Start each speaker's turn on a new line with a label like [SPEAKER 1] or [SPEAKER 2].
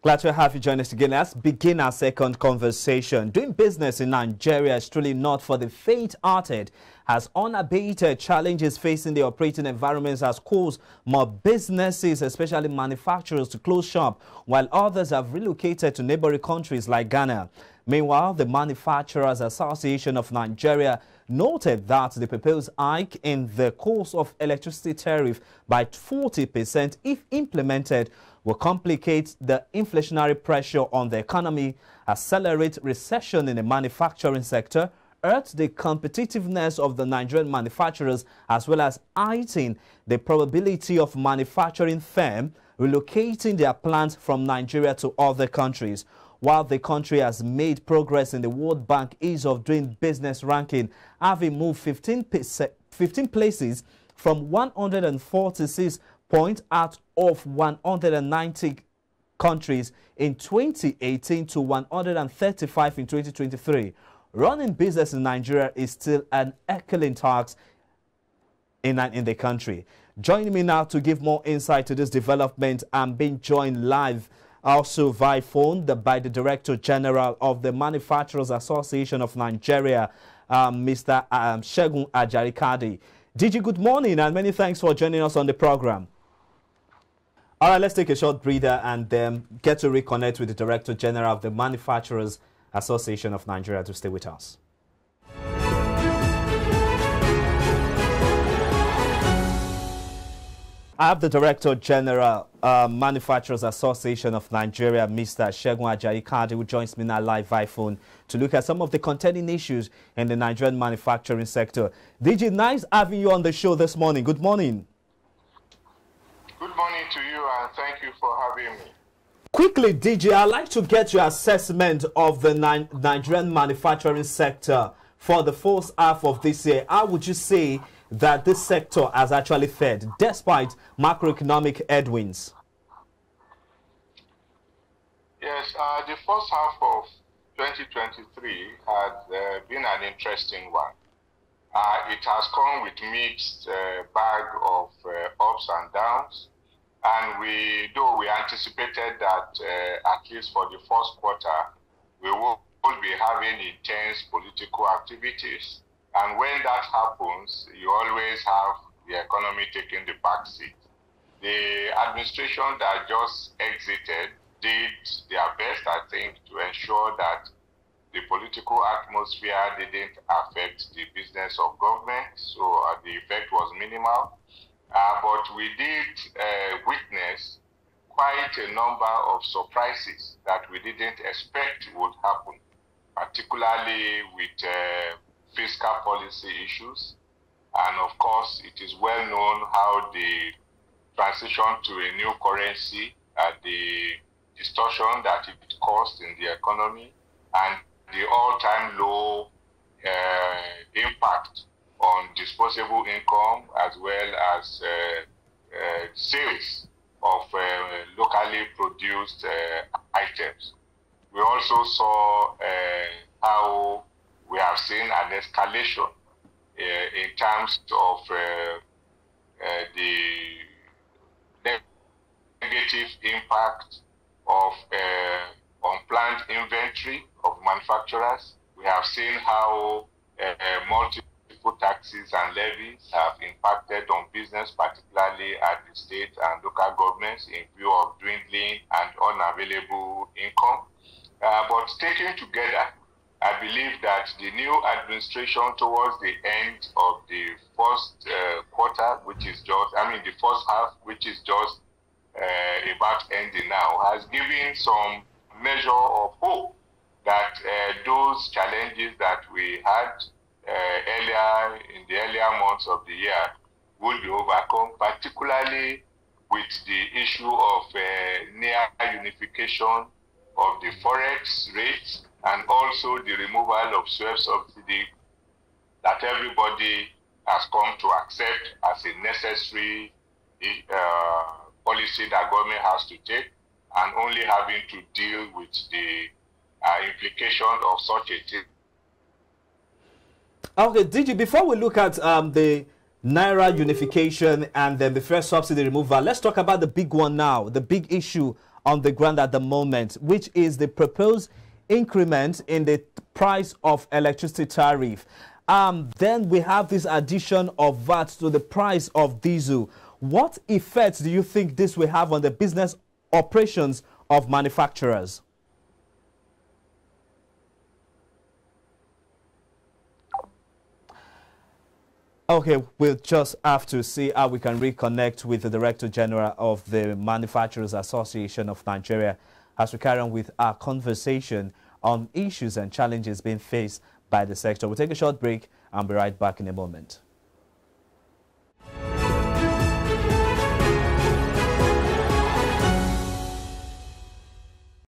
[SPEAKER 1] Glad to have you join us again. Let's begin our second conversation. Doing business in Nigeria is truly not for the faint-hearted, as unabated challenges facing the operating environments has caused more businesses, especially manufacturers, to close shop, while others have relocated to neighboring countries like Ghana. Meanwhile, the Manufacturers Association of Nigeria noted that the proposed hike in the cost of electricity tariff by 40%, if implemented, will complicate the inflationary pressure on the economy, accelerate recession in the manufacturing sector, hurt the competitiveness of the Nigerian manufacturers, as well as heighten the probability of manufacturing firms relocating their plants from Nigeria to other countries. While the country has made progress in the World Bank Ease of Doing Business ranking, having moved 15 places from 146 points out of 190 countries in 2018 to 135 in 2023. Running business in Nigeria is still an Herculean task in the country. Joining me now to give more insight to this development, I'm being joined live also via phone by the Director General of the Manufacturers Association of Nigeria, Mr. Segun Ajarikade. DG, good morning and many thanks for joining us on the program. All right, let's take a short breather and get to reconnect with the Director General of the Manufacturers Association of Nigeria to stay with us. I have the Director General, Manufacturers Association of Nigeria, Mr. Segun Ajarikade, who joins me now live via phone to look at some of the contending issues in the Nigerian manufacturing sector. DG, nice having you on the show this morning. Good morning.
[SPEAKER 2] Good morning to you, and thank you for having me.
[SPEAKER 1] Quickly, DG, I'd like to get your assessment of the Nigerian manufacturing sector for the first half of this year. How would you say that this sector has actually fared despite macroeconomic headwinds?
[SPEAKER 2] Yes, the first half of 2023 has been an interesting one. It has come with mixed bag of ups and downs, and though we anticipated that at least for the first quarter we will be having intense political activities. And when that happens, you always have the economy taking the back seat. The administration that just exited did their best, I think, to ensure that the political atmosphere didn't affect the business of government, so the effect was minimal. But we did witness quite a number of surprises that we didn't expect would happen, particularly with fiscal policy issues. And of course, it is well known how the transition to a new currency, the distortion that it caused in the economy, and the all-time low impact on disposable income, as well as sales of locally produced items. We also saw how we have seen an escalation in terms of the negative impact of unplanned inventory of manufacturers. We have seen how multiple taxes and levies have impacted on business, particularly at the state and local governments, in view of dwindling and unavailable income. But taken together, I believe that the new administration towards the end of the first quarter, which is just, the first half, which is just about ending now, has given some measure of hope that those challenges that we had in the earlier months of the year will be overcome, particularly with the issue of near unification of the forex rates, and also the removal of fuel subsidy that everybody has come to accept as a necessary policy that government has to take, and only having to deal with the implication of such a thing.
[SPEAKER 1] Okay, DG, before we look at the Naira unification and then the fuel subsidy removal, let's talk about the big one now, the big issue on the ground at the moment, which is the proposed increment in the price of electricity tariff. Then we have this addition of VAT to the price of diesel. What effects do you think this will have on the business operations of manufacturers? Okay, we'll just have to see how we can reconnect with the Director General of the Manufacturers Association of Nigeria as we carry on with our conversation on issues and challenges being faced by the sector. We'll take a short break and be right back in a moment.